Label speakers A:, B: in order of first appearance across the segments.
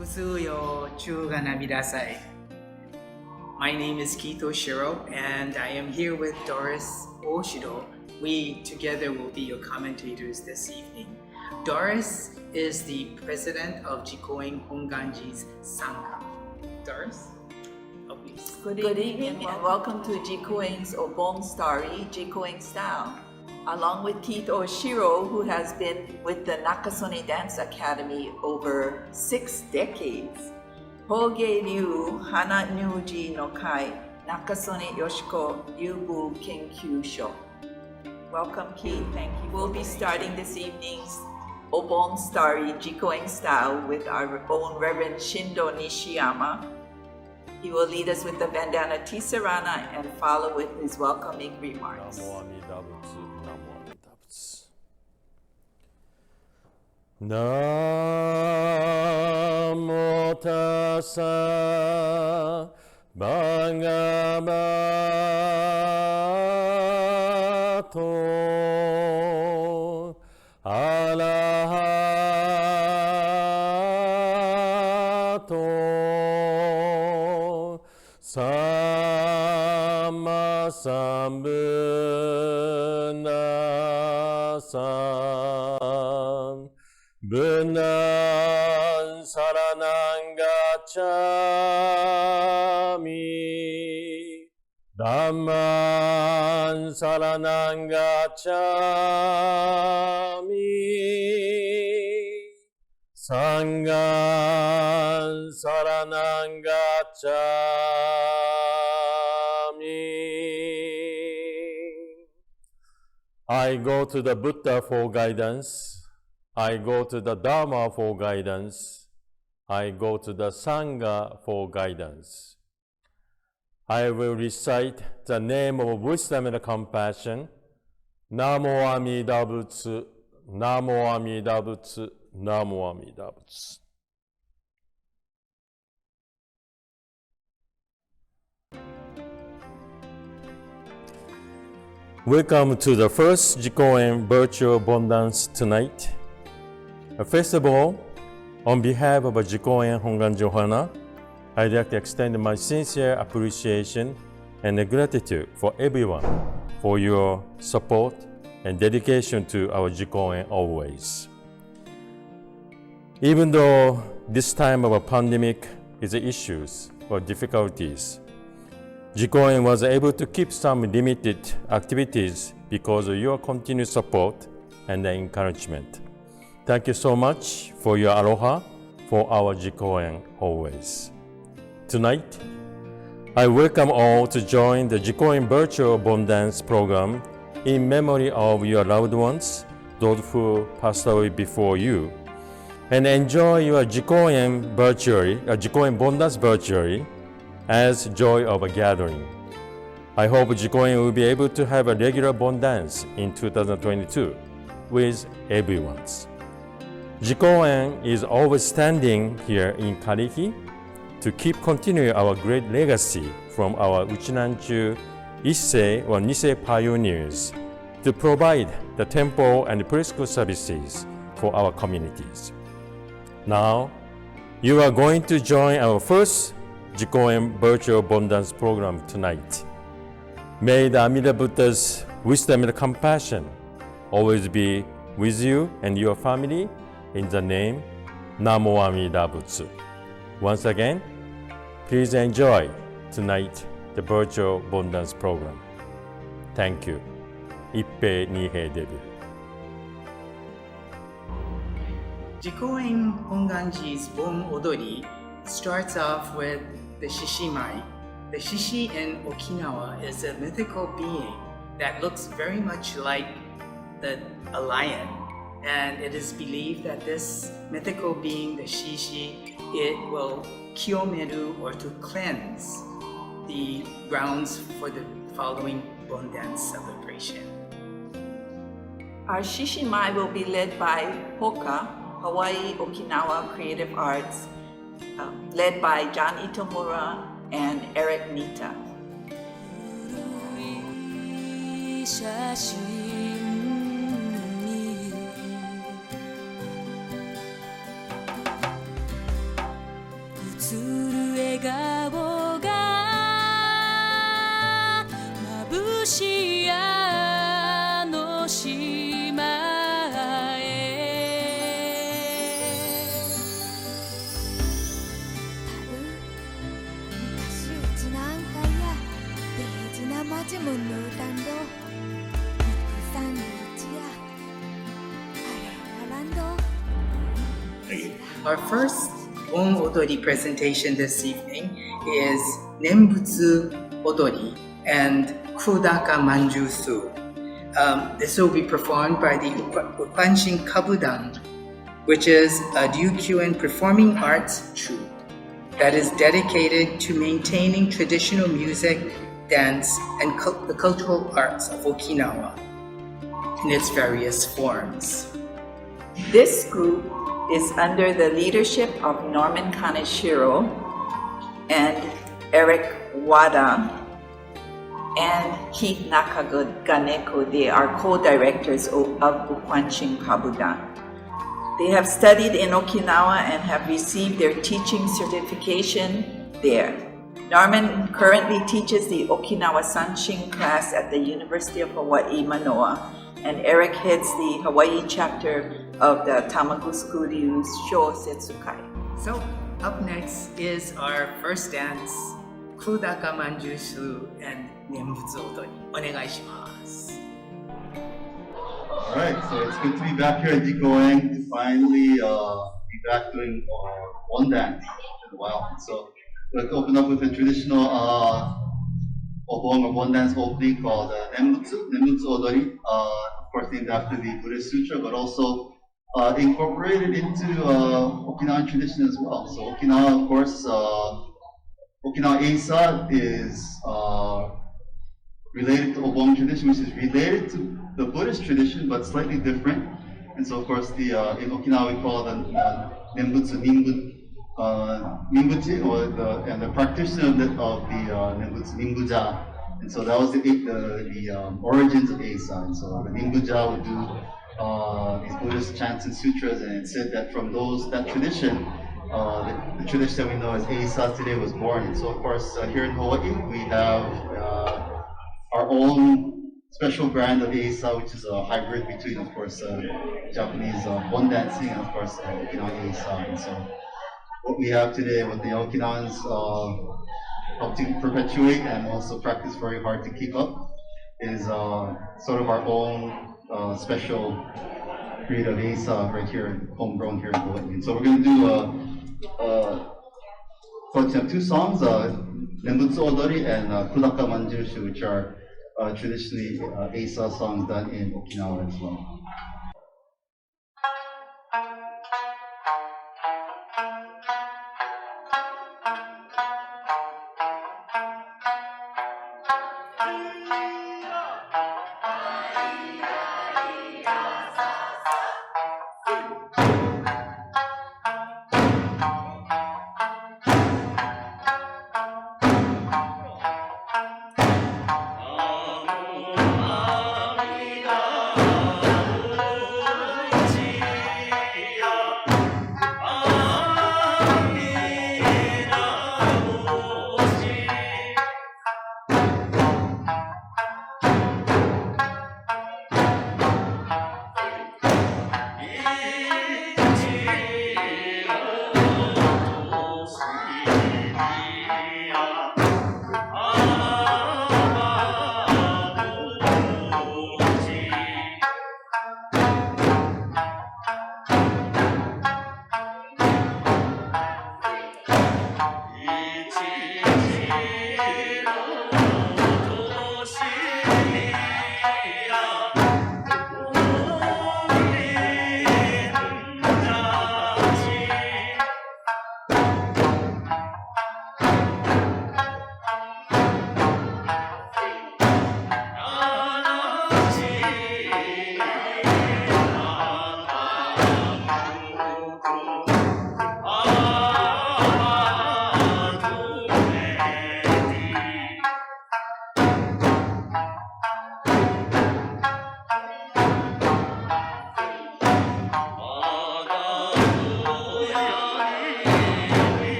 A: Usuyo chuga nabidasai. My name is Kito Shiro, and I am here with Doris Oshido. We together will be your commentators this evening. Doris is the president of Jikoen Honganji's Sangha. Doris? Oh, please.
B: Good evening and welcome to Jikoen's Obong story, Jikoen Style. Along with Keith Oshiro, who has been with the Nakasone Dance Academy over 6 decades. Hoge Ryu Hana Nyuji no Kai, Nakasone Yoshiko Ryubu Kenkyū Sho. Welcome, Keith. Thank you. We'll be starting this evening's Obong story, Jikoen Style, with our own Reverend Shindo Nishiyama. He will lead us with the Vandana Tisarana and follow with his welcoming remarks.
C: Namo tassa bhagavato arahato samma sambuddhassa Buddhan saranang gacchami Dhamman saranang gacchami Sanghan saranang gacchami. I go to the Buddha for guidance. I go to the Dharma for guidance. I go to the Sangha for guidance. I will recite the name of wisdom and compassion. Namo Amida Butsu, Namo Amida Butsu, Namo Amida Butsu. Welcome to the first Jikoen virtual abundance tonight. First of all, on behalf of Jikoen Honganji Ohana, I'd like to extend my sincere appreciation and gratitude for everyone for your support and dedication to our Jikoen always. Even though this time of a pandemic is issues or difficulties, Jikoen was able to keep some limited activities because of your continued support and encouragement. Thank you so much for your aloha for our Jikoen always. Tonight, I welcome all to join the Jikoen Virtual Abundance Program in memory of your loved ones, those who passed away before you, and enjoy your Jikoen Abundance virtually as joy of a gathering. I hope Jikoen will be able to have a regular abundance in 2022 with everyone's. Jikoen is always standing here in Kariki to keep continuing our great legacy from our Uchinanchu Issei or Nisei pioneers to provide the temple and preschool services for our communities. Now, you are going to join our first Jikoen Virtual Abundance Program tonight. May the Amida Buddha's wisdom and compassion always be with you and your family. In the name, Namo Amida Butsu. Once again, please enjoy tonight the Virtual Abundance Program. Thank you. Ippei Nihei Debu.
A: Jikoen Honganji's Bon Odori starts off with the Shishimai. The Shishi in Okinawa is a mythical being that looks very much like a lion. And it is believed that this mythical being, the Shishi, it will kiyomeru or to cleanse the grounds for the following Bon Dance celebration.
B: Our Shishimai will be led by Hoka, Hawaii Okinawa Creative Arts, led by John Itomura and Eric Nita.
D: 못한도 이상 일지야 알아란도
A: Our first Obong Odori presentation this evening is Nembutsu Odori and Kudaka Manjusu. This will be performed by the Ukwanshin Kabudan, which is a Ryukyuan performing arts troupe that is dedicated to maintaining traditional music, dance, and the cultural arts of Okinawa in its various forms.
B: This group is under the leadership of Norman Kaneshiro and Eric Wada and Keith Nakaganeko. They are co-directors of Ukwanshin Kabudan. They have studied in Okinawa and have received their teaching certification there. Norman currently teaches the Okinawa Sanshin class at the University of Hawaii, Manoa, and Eric heads the Hawaii chapter of the Tamagusu-ryu Sho Setsukai.
A: So, up next is our first dance, Kudaka Manjusu and Nembutsu Odori. Onegaishimasu.
E: Alright, so it's good to be back here at Jikoen to finally be back doing one dance. It's been a while. So let's open up with a traditional Obong or one dance opening called Nembutsu Odori. Of course named after the Buddhist sutra, but also incorporated into Okinawan tradition as well. So Okinawa, of course, Okinawa Eisa is related to Obong tradition, which is related to the Buddhist tradition, but slightly different. And so, of course, in Okinawa we call the Nembutsu Nimbuchi, and the practitioner of the Nembutsu Nimbuja. And so that was the origins of Eisa. And so the Nimbuja would do these Buddhist chants and sutras, and it said that from that tradition, the tradition that we know as Eisa today was born. And so, of course, here in Hawaii we have our own special brand of Eisa, which is a hybrid between, of course, Japanese bon dancing and, of course, Okinawan Eisa. And so, what we have today, what the Okinawans help to perpetuate and also practice very hard to keep up, is sort of our own special breed of Eisa right here, homegrown here in Hawaii. And so, we're going to do two songs, Nembutsu Odori and Kudaka Manjushu, which are traditionally Eisa songs done in Okinawa as well.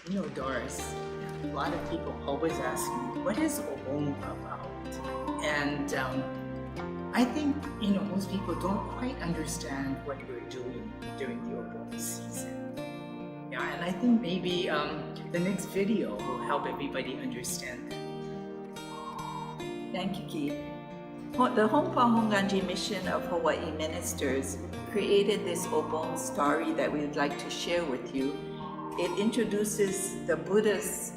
A: You know, Doris, a lot of people always ask me, what is Obong about? And I think, most people don't quite understand what we're doing during the Obong season. Yeah, and I think maybe the next video will help everybody understand that.
B: Thank you, Keith. The Hongpa Honganji mission of Hawaii ministers created this Obong story that we would like to share with you. It introduces the Buddha's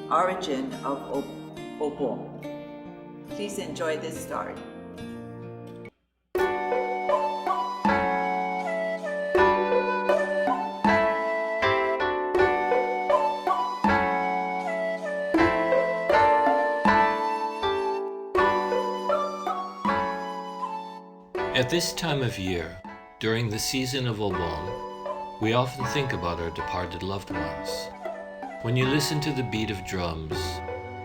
B: origin of Obong. Please enjoy this story.
F: At this time of year, during the season of Obong, we often think about our departed loved ones. When you listen to the beat of drums,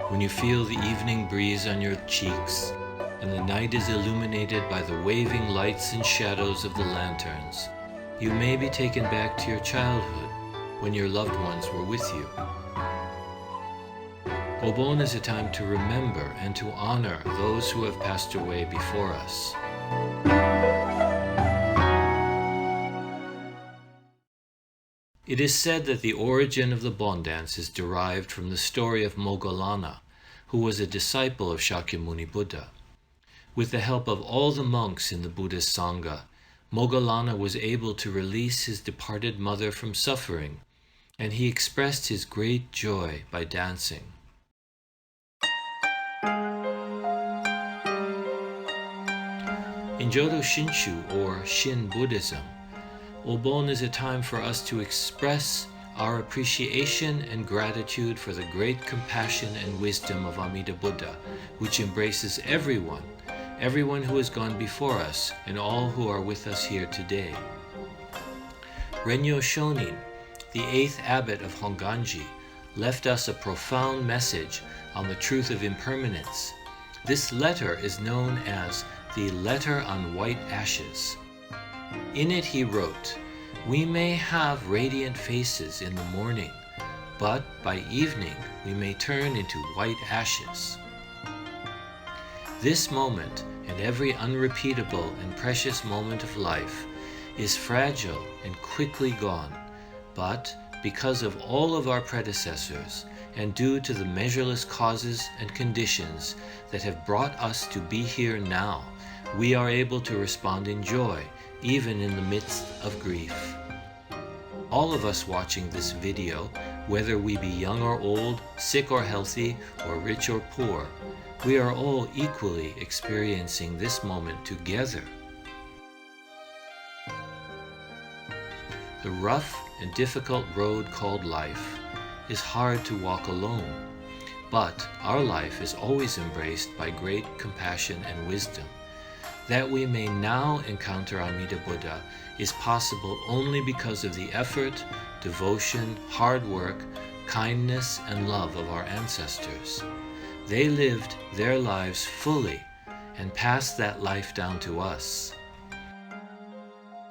F: when you feel the evening breeze on your cheeks, and the night is illuminated by the waving lights and shadows of the lanterns, you may be taken back to your childhood when your loved ones were with you. Obon is a time to remember and to honor those who have passed away before us. It is said that the origin of the Bon dance is derived from the story of Moggallana, who was a disciple of Shakyamuni Buddha. With the help of all the monks in the Buddhist Sangha, Moggallana was able to release his departed mother from suffering, and he expressed his great joy by dancing. In Jodo Shinshu, or Shin Buddhism, Obon is a time for us to express our appreciation and gratitude for the great compassion and wisdom of Amida Buddha, which embraces everyone who has gone before us, and all who are with us here today. Renyo Shonin, the 8th abbot of Honganji, left us a profound message on the truth of impermanence. This letter is known as the Letter on White Ashes. In it he wrote, "We may have radiant faces in the morning, but by evening we may turn into white ashes." This moment, and every unrepeatable and precious moment of life, is fragile and quickly gone, but because of all of our predecessors, and due to the measureless causes and conditions that have brought us to be here now, we are able to respond in joy, even in the midst of grief. All of us watching this video, whether we be young or old, sick or healthy, or rich or poor, we are all equally experiencing this moment together. The rough and difficult road called life is hard to walk alone, but our life is always embraced by great compassion and wisdom. That we may now encounter Amida Buddha is possible only because of the effort, devotion, hard work, kindness, and love of our ancestors. They lived their lives fully and passed that life down to us.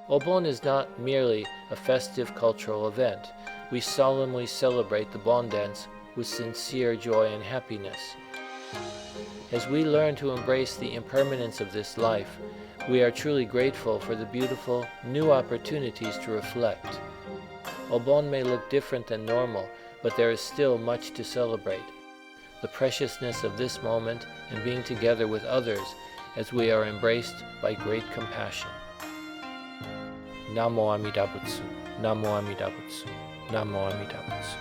G: Obon is not merely a festive cultural event. We solemnly celebrate the Bon dance with sincere joy and happiness. As we learn to embrace the impermanence of this life, we are truly grateful for the beautiful new opportunities to reflect. Obon may look different than normal, but there is still much to celebrate. The preciousness of this moment and being together with others as we are embraced by great compassion. Namo Amida Butsu, Namo Amida Butsu, Namo Amida Butsu.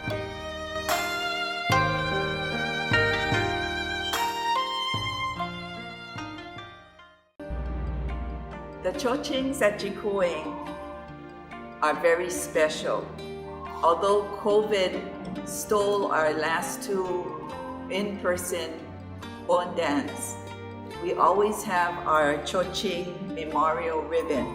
B: The Chochins at Jikoen are very special. Although COVID stole our last 2 in-person Bon dance, we always have our Chochin memorial ribbon,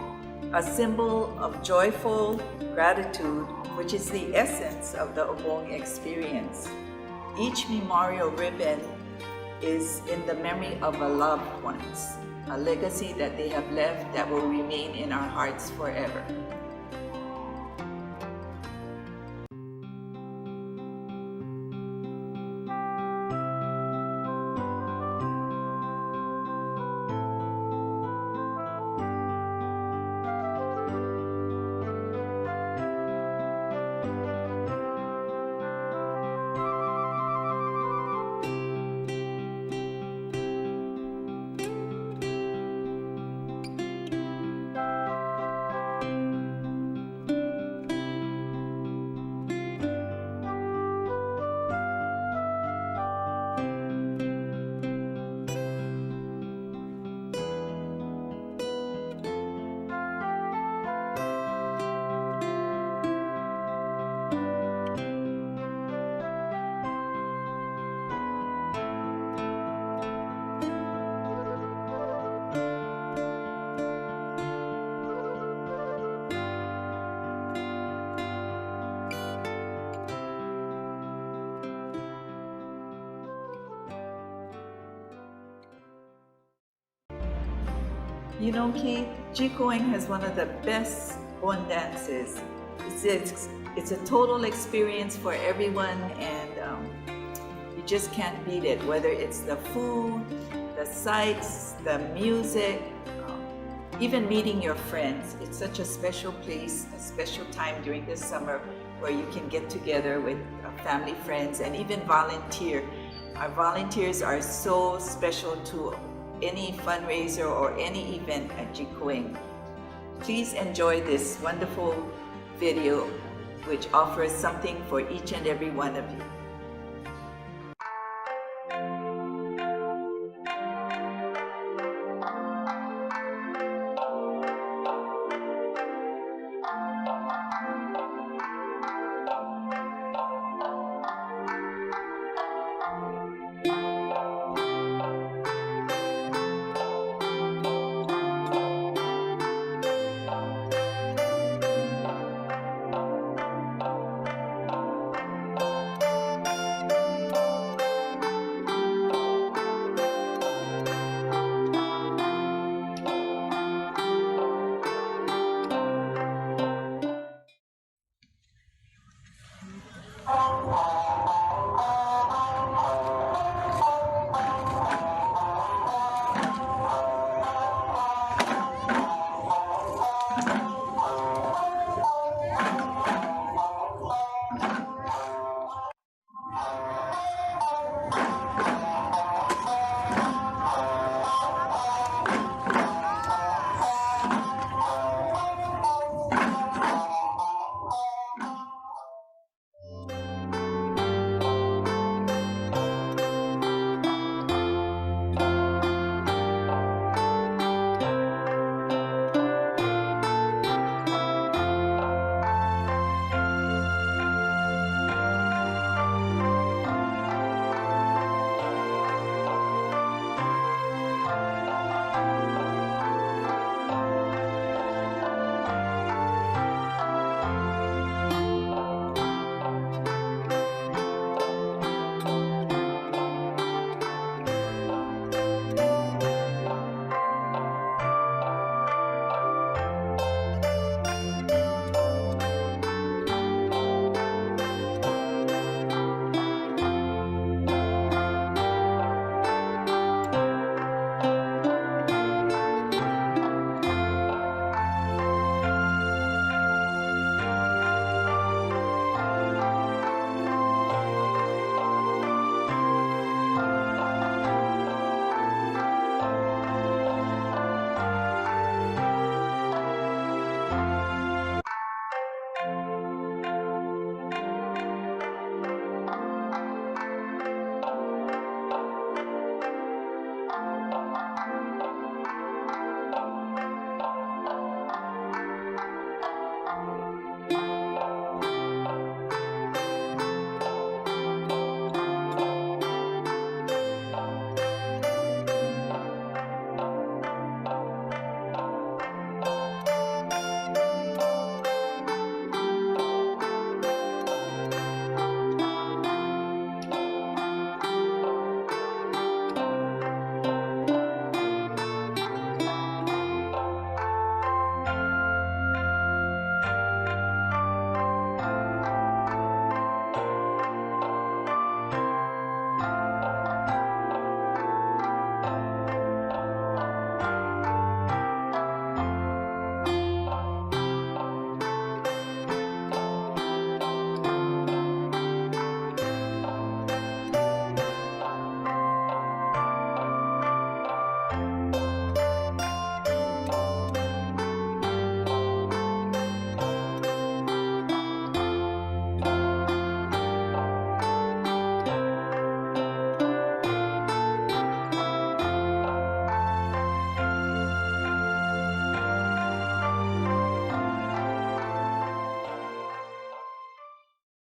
B: a symbol of joyful gratitude, which is the essence of the Obong experience. Each memorial ribbon is in the memory of a loved ones, a legacy that they have left that will remain in our hearts forever. You know, Keith, Jikoen has one of the best Bon dances. It's a total experience for everyone, and you just can't beat it, whether it's the food, the sights, the music, even meeting your friends. It's such a special place, a special time during the summer where you can get together with family, friends, and even volunteer. Our volunteers are so special to any fundraiser or any event at Jikoen. Please enjoy this wonderful video which offers something for each and every one of you.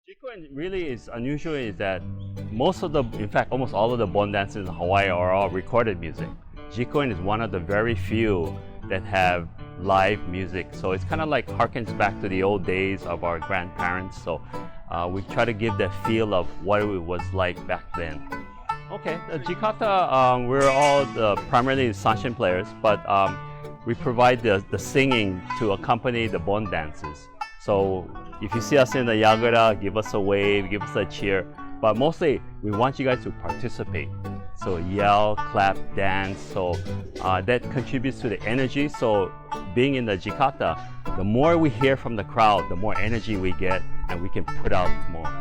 H: Jikoen really is unusual is that most of the, in fact, almost all of the Bon dances in Hawaii are all recorded music. Jikoen is one of the very few that have live music. So it's kind of like harkens back to the old days of our grandparents. So we try to give that feel of what it was like back then. Okay, the Jikata, we're all primarily Sanshin players, but we provide the singing to accompany the Bon dances. So if you see us in the Yagura, give us a wave, give us a cheer. but mostly we want you guys to participate. So yell, clap, dance, so that contributes to the energy. So being in the Jikata, the more we hear from the crowd, the more energy we get and we can put out more.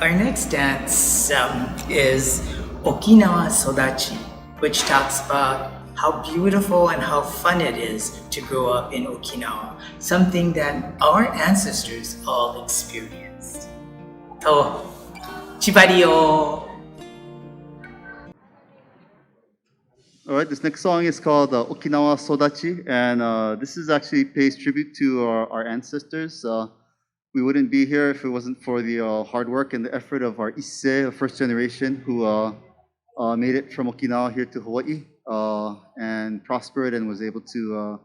A: Our next dance is Okinawa Sodachi, which talks about how beautiful and how fun it is to grow up in Okinawa, something that our ancestors all experienced. To Chibario!
E: All right, this next song is called Okinawa Sodachi, and this is actually pays tribute to our ancestors. We wouldn't be here if it wasn't for the hard work and the effort of our Issei, the first generation, who made it from Okinawa here to Hawaii and prospered and was able to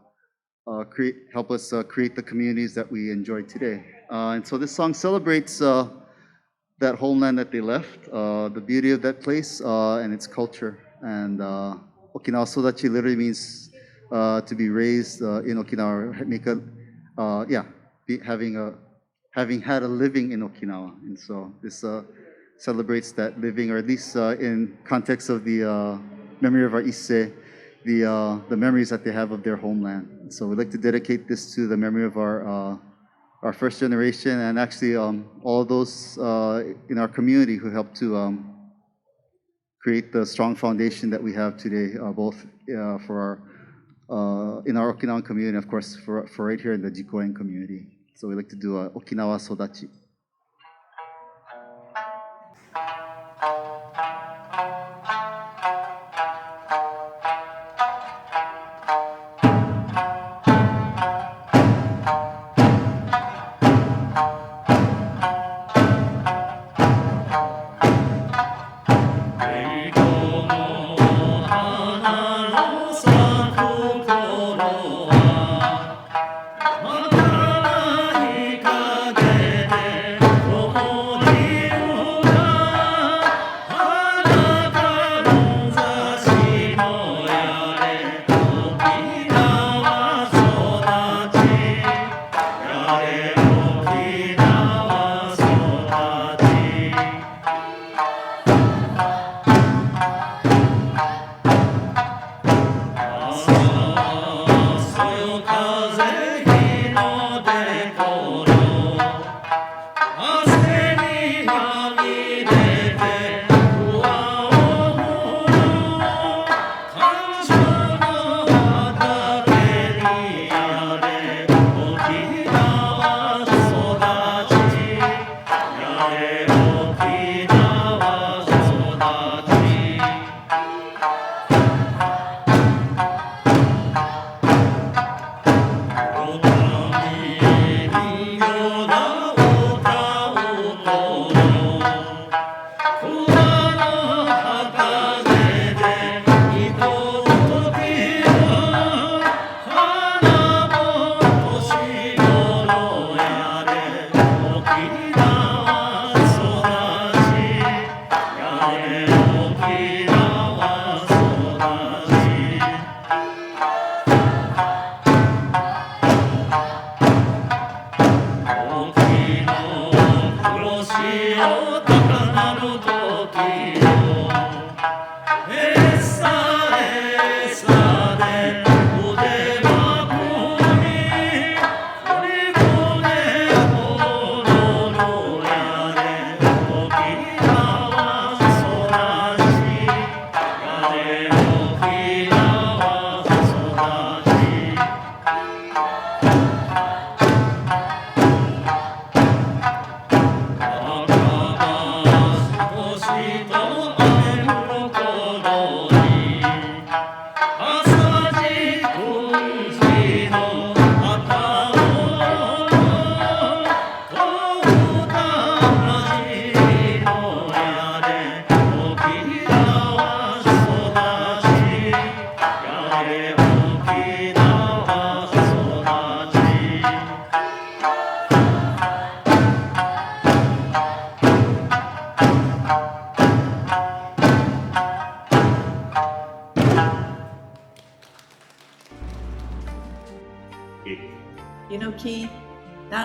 E: help us create the communities that we enjoy today. And so this song celebrates that homeland that they left, the beauty of that place and its culture. And Okinawa Sodachi literally means to be raised in Okinawa, having had a living in Okinawa. And so this celebrates that living, or at least in context of the memory of our Issei, the memories that they have of their homeland. And so we'd like to dedicate this to the memory of our first generation, and actually all of those in our community who helped to create the strong foundation that we have today, both for in our Okinawan community, of course, for right here in the Jikoen community. So we like to do Okinawa Sodachi.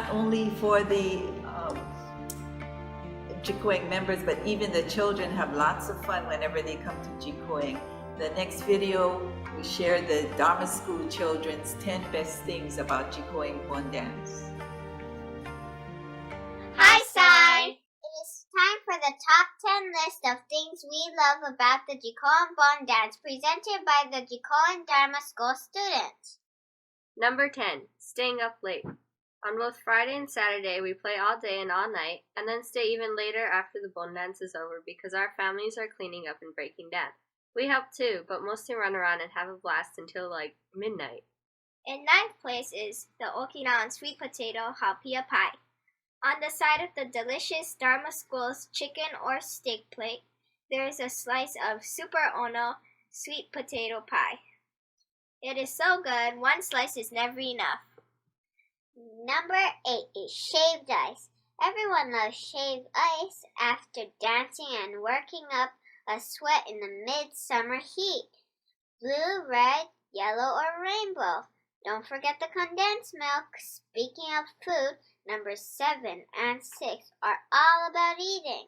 B: only for the Jikoen members, but even the children have lots of fun whenever they come to Jikoen. The next video, we share the Dharma School children's 10 best things about Jikoen Bon Dance.
I: Hi, Sai! It is time for the top 10 list of things we love about the Jikoen Bon Dance presented by the Jikoen Dharma School students.
J: Number 10. Staying up late. On both Friday and Saturday, we play all day and all night, and then stay even later after the Bon Dance is over because our families are cleaning up and breaking down. We help too, but mostly run around and have a blast until like midnight.
I: In ninth place is the Okinawan sweet potato hapia pie. On the side of the delicious Dharma School's chicken or steak plate, there is a slice of Super Ono sweet potato pie. It is so good, one slice is never enough. Number 8 is shaved ice. Everyone loves shaved ice after dancing and working up a sweat in the midsummer heat. Blue, red, yellow, or rainbow. Don't forget the condensed milk. Speaking of food, numbers 7 and 6 are all about eating.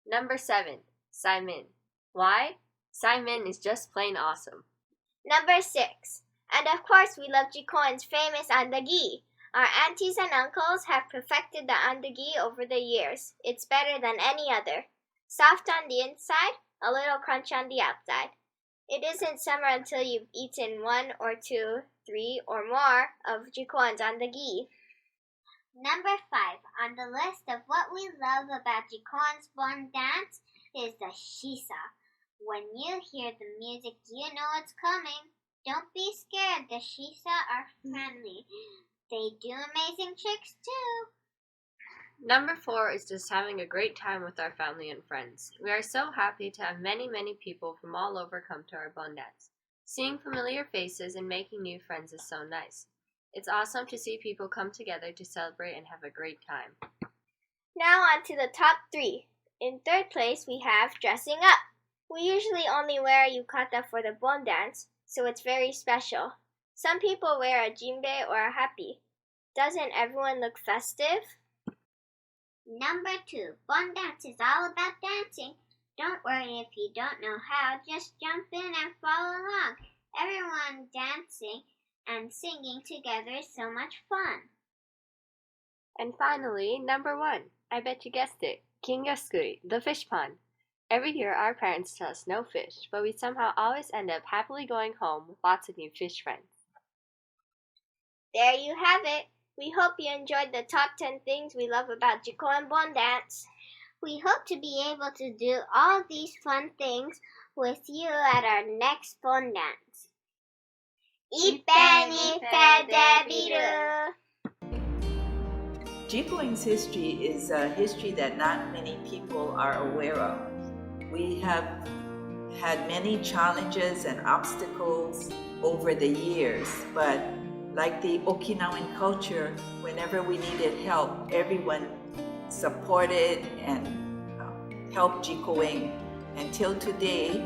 J: Number 7. Saimin. Why? Saimin is just plain awesome.
I: Number 6. And of course, we love Jikoen's famous andagi. Our aunties and uncles have perfected the andagi over the years. It's better than any other. Soft on the inside, a little crunch on the outside. It isn't summer until you've eaten 1 or 2, 3 or more of Jikoen's andagi. Number 5 on the list of what we love about Jikoen's Bon Dance is the shisa. When you hear the music, you know it's coming. Don't be scared, the shisa are friendly. They do amazing tricks too.
J: Number 4 is just having a great time with our family and friends. We are so happy to have many people from all over come to our Bon Dance. Seeing familiar faces and making new friends is so nice. It's awesome to see people come together to celebrate and have a great time.
I: Now on to the top 3. In third place, we have dressing up. We usually only wear a yukata for the Bon Dance, so it's very special. Some people wear a jinbei or a happy. Doesn't everyone look festive? Number 2, Bon Dance is all about dancing. Don't worry if you don't know how, just jump in and follow along. Everyone dancing and singing together is so much fun.
J: And finally, number 1. I bet you guessed it. Kingasukui, the fish pond. Every year our parents tell us no fish, but we somehow always end up happily going home with lots of new fish friends.
I: There you have it. We hope you enjoyed the top 10 things we love about Jikoen Bon Dance. We hope to be able to do all these fun things with you at our next Bon Dance. Ippen ifedebiru!
B: Jikoen's history is a history that not many people are aware of. We have had many challenges and obstacles over the years, but like the Okinawan culture, whenever we needed help, everyone supported and helped Jikoen. Until today,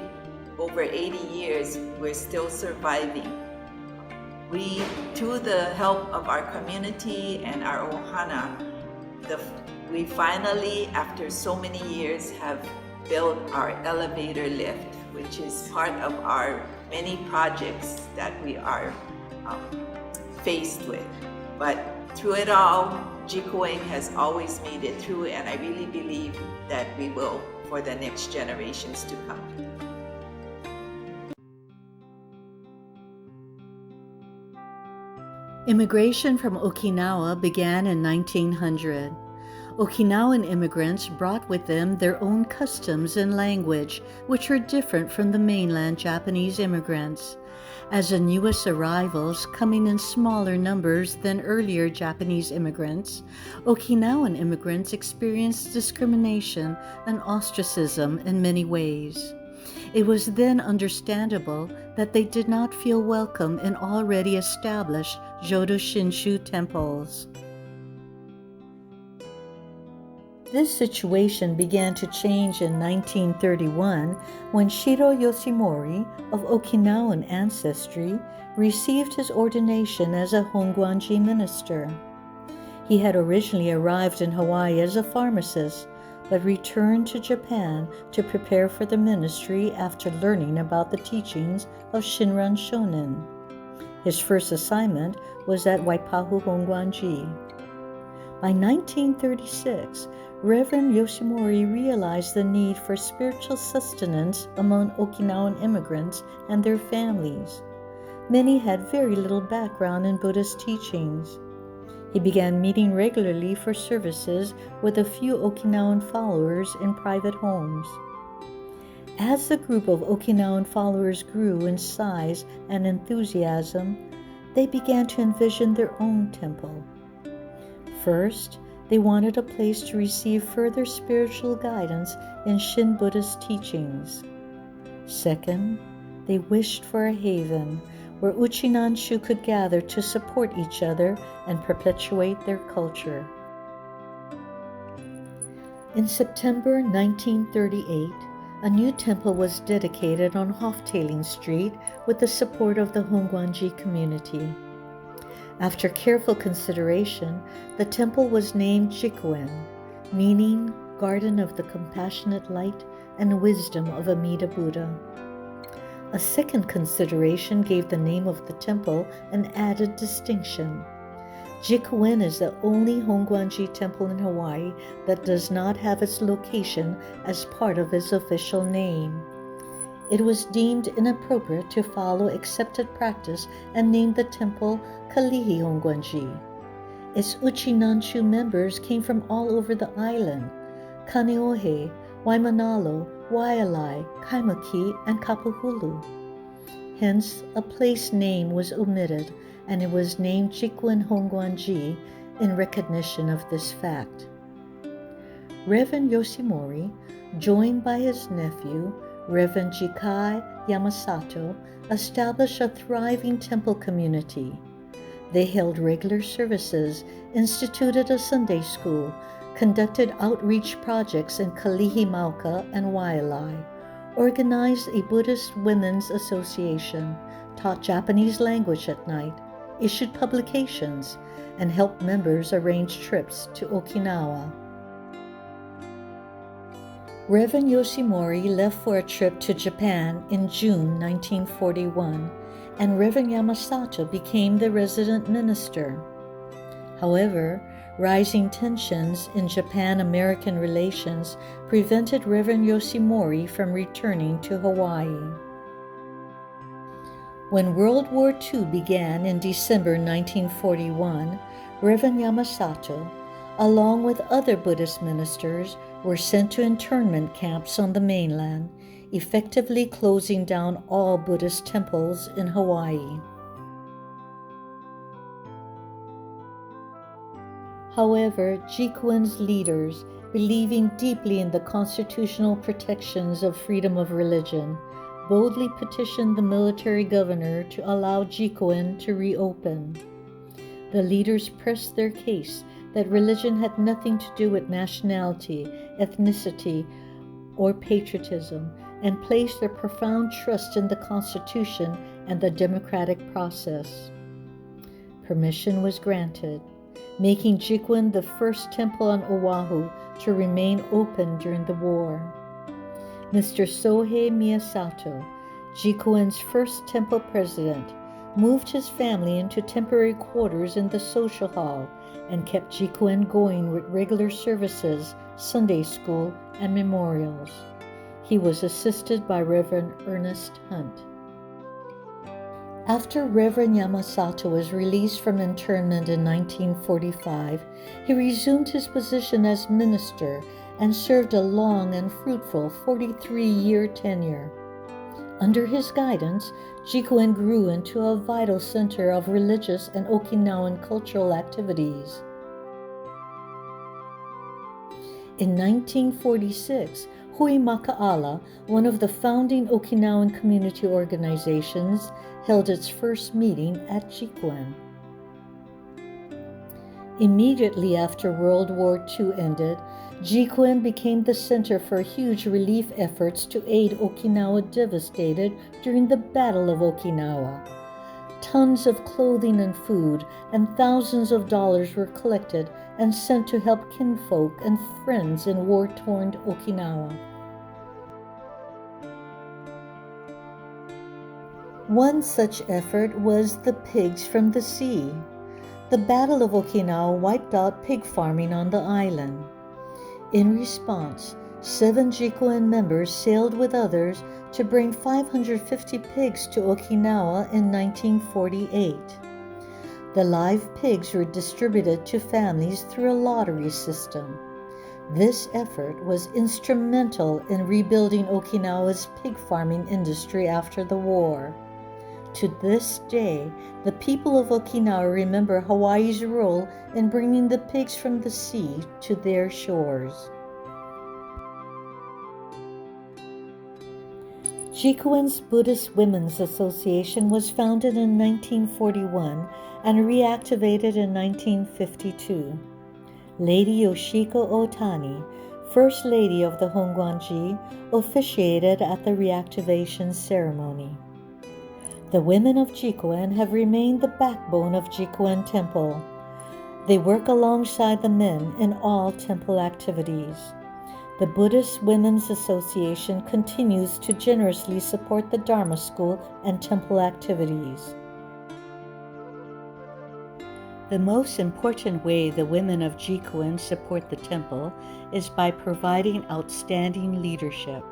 B: over 80 years, we're still surviving. We, through the help of our community and our ohana, we finally, after so many years, have built our elevator lift, which is part of our many projects that we are faced with. But through it all, Jikoen has always made it through, and I really believe that we will for the next generations to come.
K: Immigration from Okinawa began in 1900. Okinawan immigrants brought with them their own customs and language, which were different from the mainland Japanese immigrants. As the newest arrivals, coming in smaller numbers than earlier Japanese immigrants, Okinawan immigrants experienced discrimination and ostracism in many ways. It was then understandable that they did not feel welcome in already established Jodo Shinshu temples. This situation began to change in 1931 when Shiro Yoshimori, of Okinawan ancestry, received his ordination as a Hongwanji minister. He had originally arrived in Hawaii as a pharmacist, but returned to Japan to prepare for the ministry after learning about the teachings of Shinran Shonin. His first assignment was at Waipahu Hongwanji. By 1936, Reverend Yoshimori realized the need for spiritual sustenance among Okinawan immigrants and their families. Many had very little background in Buddhist teachings. He began meeting regularly for services with a few Okinawan followers in private homes. As the group of Okinawan followers grew in size and enthusiasm, they began to envision their own temple. First, they wanted a place to receive further spiritual guidance in Shin Buddhist teachings. Second, they wished for a haven where Uchi-nanshu could gather to support each other and perpetuate their culture. In September 1938, a new temple was dedicated on Hoftailing Street with the support of the Hongwanji community. After careful consideration, the temple was named Jikoen, meaning Garden of the Compassionate Light and Wisdom of Amida Buddha. A second consideration gave the name of the temple an added distinction. Jikoen is the only Hongwanji temple in Hawaii that does not have its location as part of its official name. It was deemed inappropriate to follow accepted practice and named the temple Kalihi Hongwanji. Its Uchi-nanshu members came from all over the island: Kaneohe, Waimanalo, Waialae, Kaimuki, and Kapuhulu. Hence, a place name was omitted, and it was named Jikoen Hongwanji in recognition of this fact. Reverend Yoshimori, joined by his nephew, Reverend Jikai Yamasato, established a thriving temple community. They held regular services, instituted a Sunday school, conducted outreach projects in Kalihi Mauka and Waialae, organized a Buddhist women's association, taught Japanese language at night, issued publications, and helped members arrange trips to Okinawa. Reverend Yoshimori left for a trip to Japan in June 1941, and Reverend Yamasato became the resident minister. However, rising tensions in Japan-American relations prevented Reverend Yoshimori from returning to Hawaii. When World War II began in December 1941, Reverend Yamasato, along with other Buddhist ministers, were sent to internment camps on the mainland, effectively closing down all Buddhist temples in Hawaii. However, Jikoen's leaders, believing deeply in the constitutional protections of freedom of religion, boldly petitioned the military governor to allow Jikoen to reopen. The leaders pressed their case that religion had nothing to do with nationality, ethnicity, or patriotism, and placed their profound trust in the Constitution and the democratic process. Permission was granted, making Jikoen the first temple on Oahu to remain open during the war. Mr. Sohei Miyasato, Jikoen's first temple president, moved his family into temporary quarters in the social hall and kept Jikoen going with regular services, Sunday school, and memorials. He was assisted by Reverend Ernest Hunt. After Reverend Yamasato was released from internment in 1945, he resumed his position as minister and served a long and fruitful 43-year tenure. Under his guidance, Jikoen grew into a vital center of religious and Okinawan cultural activities. In 1946, Hui Maka'ala, one of the founding Okinawan community organizations, held its first meeting at Jikoen. Immediately after World War II ended, Jikoen became the center for huge relief efforts to aid Okinawa devastated during the Battle of Okinawa. Tons of clothing and food and thousands of dollars were collected and sent to help kinfolk and friends in war-torn Okinawa. One such effort was the Pigs from the Sea. The Battle of Okinawa wiped out pig farming on the island. In response, 7 Jikoen members sailed with others to bring 550 pigs to Okinawa in 1948. The live pigs were distributed to families through a lottery system. This effort was instrumental in rebuilding Okinawa's pig farming industry after the war. To this day, the people of Okinawa remember Hawaii's role in bringing the pigs from the sea to their shores. Jikoen's Buddhist Women's Association was founded in 1941 and reactivated in 1952. Lady Yoshiko Otani, First Lady of the Hongwanji, officiated at the reactivation ceremony. The women of Jikoen have remained the backbone of Jikoen Temple. They work alongside the men in all temple activities. The Buddhist Women's Association continues to generously support the Dharma school and temple activities. The most important way the women of Jikoen support the temple is by providing outstanding leadership.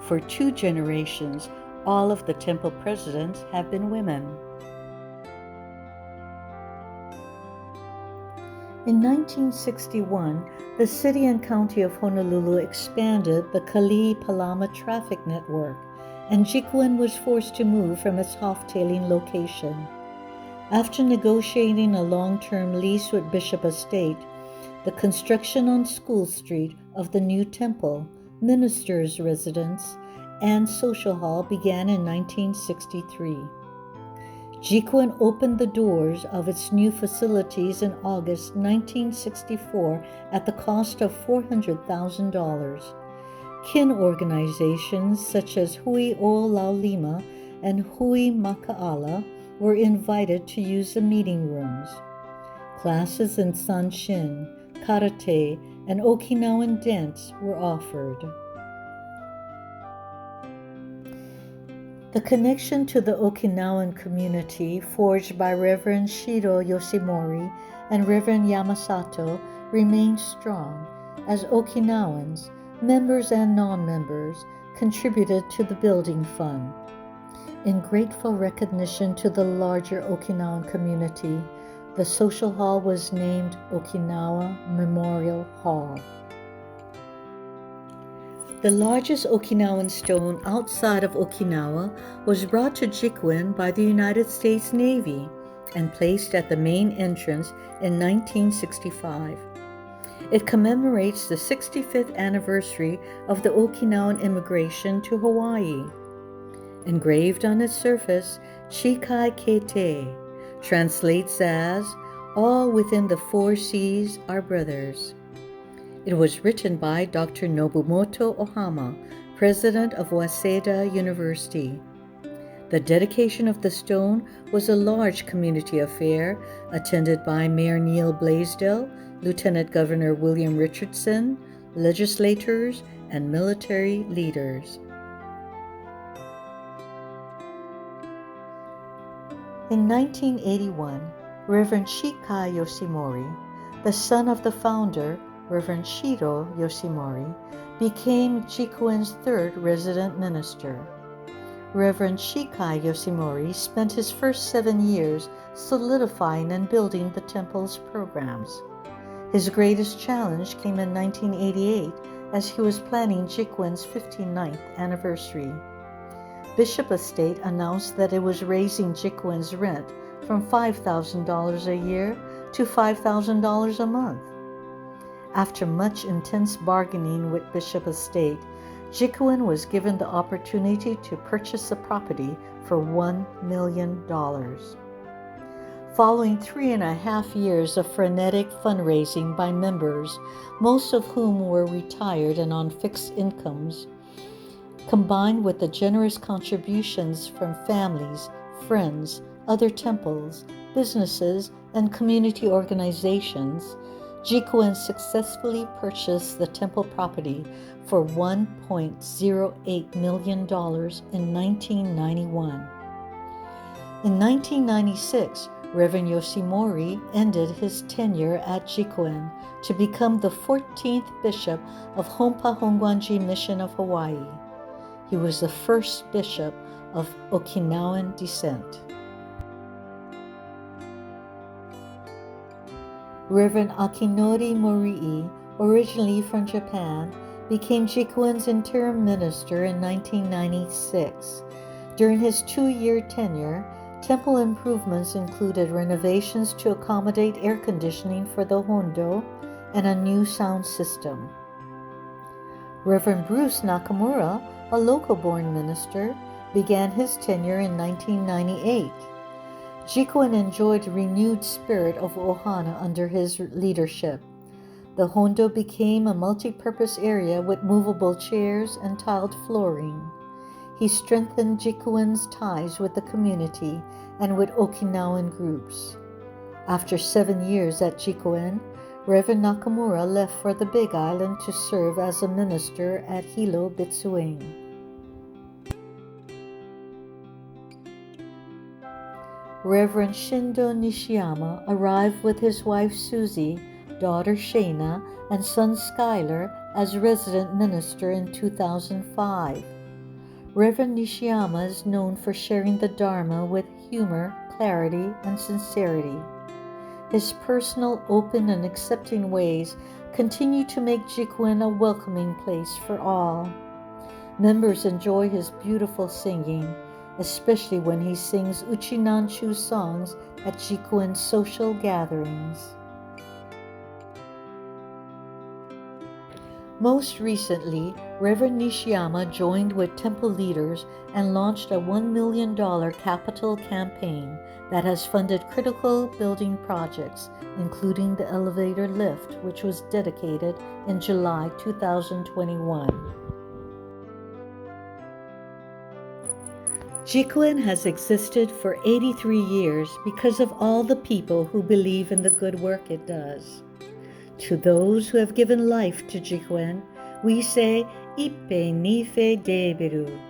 K: For 2 generations, all of the temple presidents have been women. In 1961, the city and county of Honolulu expanded the Kali'i-Palama traffic network, and Jikoen was forced to move from its Hoftailing location. After negotiating a long-term lease with Bishop Estate, the construction on School Street of the new temple, ministers' residence, and social hall began in 1963. Jikoen opened the doors of its new facilities in August 1964 at the cost of $400,000. Kin organizations such as Hui o Laulima and Hui Maka'ala were invited to use the meeting rooms. Classes in Sanshin, Karate, and Okinawan dance were offered. The connection to the Okinawan community forged by Reverend Shiro Yoshimori and Reverend Yamasato remains strong as Okinawans, members and non-members, contributed to the building fund. In grateful recognition to the larger Okinawan community, the social hall was named Okinawa Memorial Hall. The largest Okinawan stone outside of Okinawa was brought to Jikoen by the United States Navy and placed at the main entrance in 1965. It commemorates the 65th anniversary of the Okinawan immigration to Hawaii. Engraved on its surface, Chikai Kete translates as, "All within the 4 seas are brothers." It was written by Dr. Nobumoto Ohama, president of Waseda University. The dedication of the stone was a large community affair attended by Mayor Neil Blaisdell, Lieutenant Governor William Richardson, legislators, and military leaders. In 1981, Reverend Shikai Yoshimori, the son of the founder, Reverend Shiro Yoshimori, became Jikoen's 3rd resident minister. Reverend Shikai Yoshimori spent his first 7 years solidifying and building the temple's programs. His greatest challenge came in 1988 as he was planning Jikoen's 59th anniversary. Bishop Estate announced that it was raising Jikoen's rent from $5,000 a year to $5,000 a month. After much intense bargaining with Bishop Estate, Jikoen was given the opportunity to purchase the property for $1 million. Following 3.5 years of frenetic fundraising by members, most of whom were retired and on fixed incomes, combined with the generous contributions from families, friends, other temples, businesses, and community organizations, Jikoen successfully purchased the temple property for $1.08 million in 1991. In 1996, Reverend Yoshimori ended his tenure at Jikoen to become the 14th Bishop of Honpa Hongwanji Mission of Hawaii. He was the first bishop of Okinawan descent. Reverend Akinori Morii, originally from Japan, became Jikoen's interim minister in 1996. During his 2-year tenure, temple improvements included renovations to accommodate air conditioning for the Hondo and a new sound system. Reverend Bruce Nakamura, a local-born minister, began his tenure in 1998. Jikoen enjoyed a renewed spirit of ohana under his leadership. The Hondo became a multi-purpose area with movable chairs and tiled flooring. He strengthened Jikoen's ties with the community and with Okinawan groups. After 7 years at Jikoen, Reverend Nakamura left for the Big Island to serve as a minister at Hilo Bitsueng. Reverend Shindo Nishiyama arrived with his wife Susie, daughter Shayna, and son Skylar as resident minister in 2005. Reverend Nishiyama is known for sharing the Dharma with humor, clarity, and sincerity. His personal, open, and accepting ways continue to make Jikoen a welcoming place for all. Members enjoy his beautiful singing, especially when he sings Uchinanchu songs at Jikoen's social gatherings. Most recently, Reverend Nishiyama joined with temple leaders and launched a $1 million capital campaign that has funded critical building projects, including the elevator lift, which was dedicated in July 2021. Jikoen has existed for 83 years because of all the people who believe in the good work it does. To those who have given life to Jikoen, we say, Ippe Nife Deberu.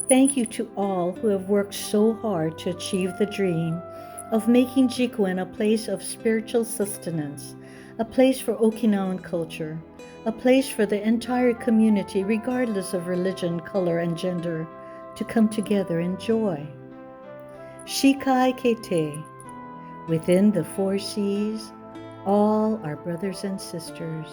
K: Thank you to all who have worked so hard to achieve the dream of making Jikoen a place of spiritual sustenance, a place for Okinawan culture, a place for the entire community, regardless of religion, color, and gender, to come together in joy. Shikai Kete, within the 4 seas, all our brothers and sisters.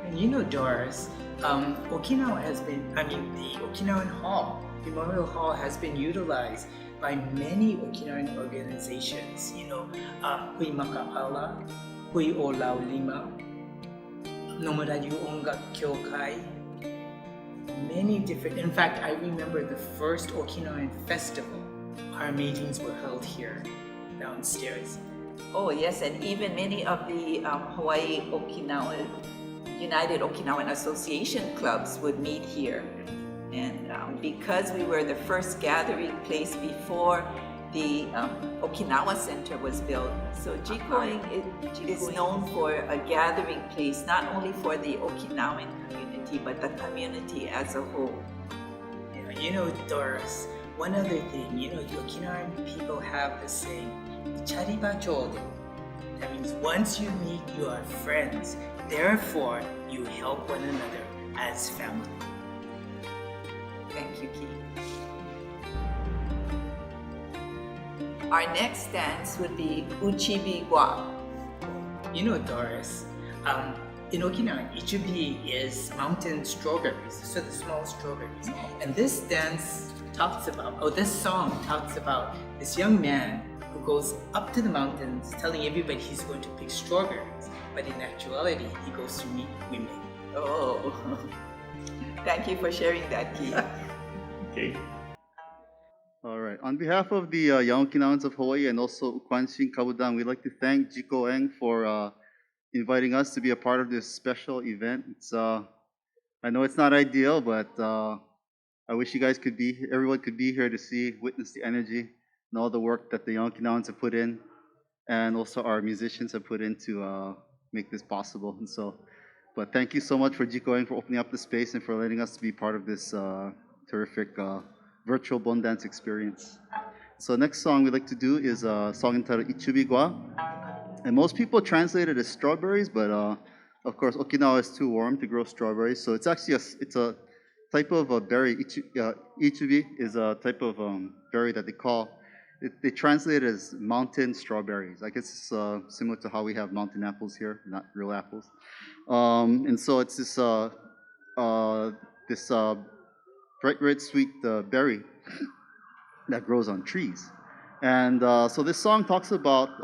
A: And you know, Doris, Okinawa has been, the Okinawan Hall, Memorial Hall has been utilized by many Okinawan organizations, Hui Makaala, Hui o Laulima, Nomurayu Ongak Kyokai, many different, in fact, I remember the first Okinawan festival, our meetings were held here, downstairs.
B: Oh yes, and even many of the Hawaii Okinawan United Okinawan Association clubs would meet here. And because we were the first gathering place before the Okinawa Center was built, so Jikoen is known for a gathering place, not only for the Okinawan community, but the community as a whole.
A: Doris, one other thing, the Okinawan people have the saying, Ichariba Chodo. That means once you meet, you are friends. Therefore, you help one another as family.
B: Thank you, Keith. Our next dance would be Ichubigwaa.
A: Doris, in Okinawa, Ichubi is mountain strawberries, so the small strawberries. And this song talks about this young man who goes up to the mountains telling everybody he's going to pick strawberries, but in actuality, he goes to meet women.
B: Oh, thank you for sharing that, Keith.
E: Okay. All right. On behalf of the Young Okinawans of Hawaii and also Ukwanshin Kabudan, we'd like to thank Jikoen for inviting us to be a part of this special event. I know it's not ideal, but I wish you guys could be, everyone could be here to see, witness the energy and all the work that the young Okinawans have put in, and also our musicians have put in to make this possible. And so, but thank you so much for Jikoen for opening up the space and for letting us be part of this terrific virtual Bon dance experience. So next song we'd like to do is a song entitled Ichubigwaa. And most people translate it as strawberries, but of course Okinawa is too warm to grow strawberries. So it's actually it's a type of a berry. Ichubi is a type of berry that they call, they translate it as mountain strawberries. I guess it's similar to how we have mountain apples here, not real apples. And so it's this bright red sweet berry that grows on trees. And so this song talks about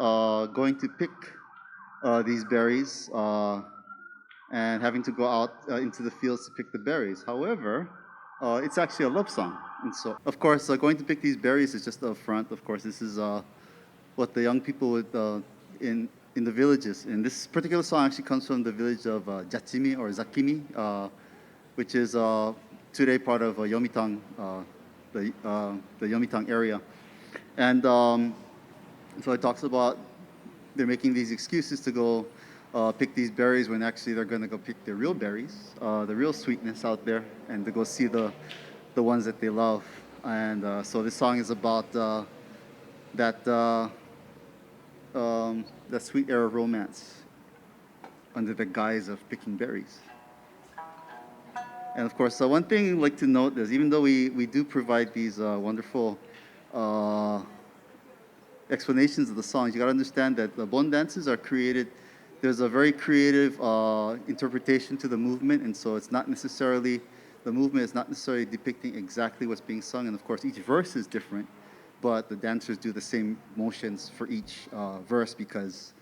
E: going to pick these berries and having to go out into the fields to pick the berries. However, it's actually a love song. And so, of course, going to pick these berries is just a front. Of course, this is what the young people would in the villages. And this particular song actually comes from the village of Jachimi or Zakimi, which is today part of Yomitang, the Yomitang area. And so it talks about they're making these excuses to go pick these berries when actually they're going to go pick the real berries, the real sweetness out there, and to go see the ones that they love. And so this song is about that sweet air of romance under the guise of picking berries. And of course, one thing I'd like to note is even though we do provide these wonderful explanations of the songs, you got to understand that the Bon dances are created. There's a very creative interpretation to the movement, and so it's not necessarily, the movement is not necessarily depicting exactly what's being sung. And of course, each verse is different, but the dancers do the same motions for each verse because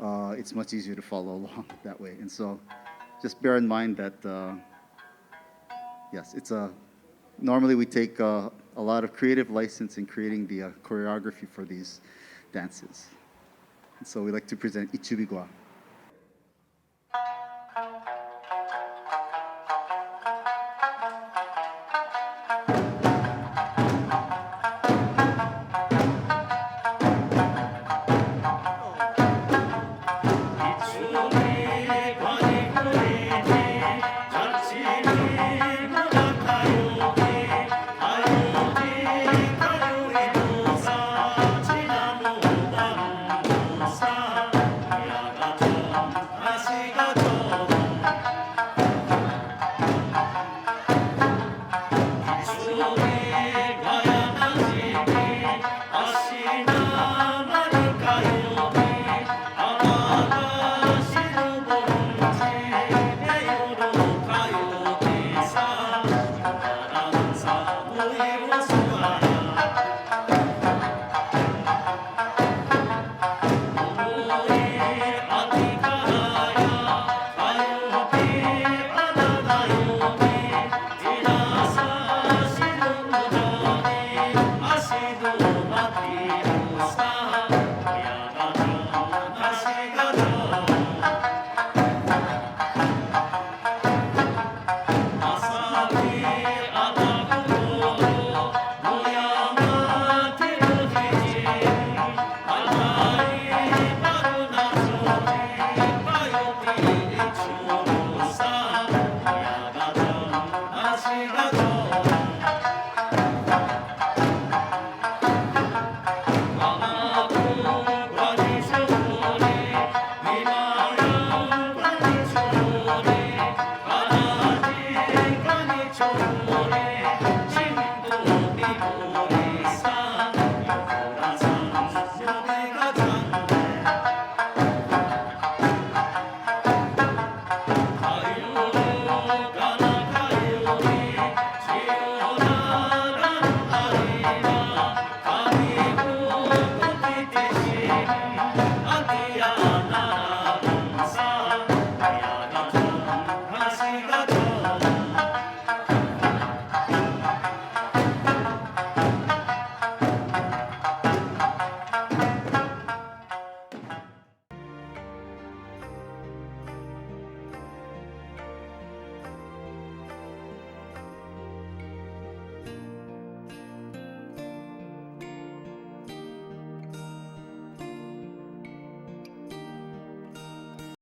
E: it's much easier to follow along that way. And so just bear in mind that, yes, normally we take a lot of creative license in creating the choreography for these dances. And so we like to present Ichubigwaa.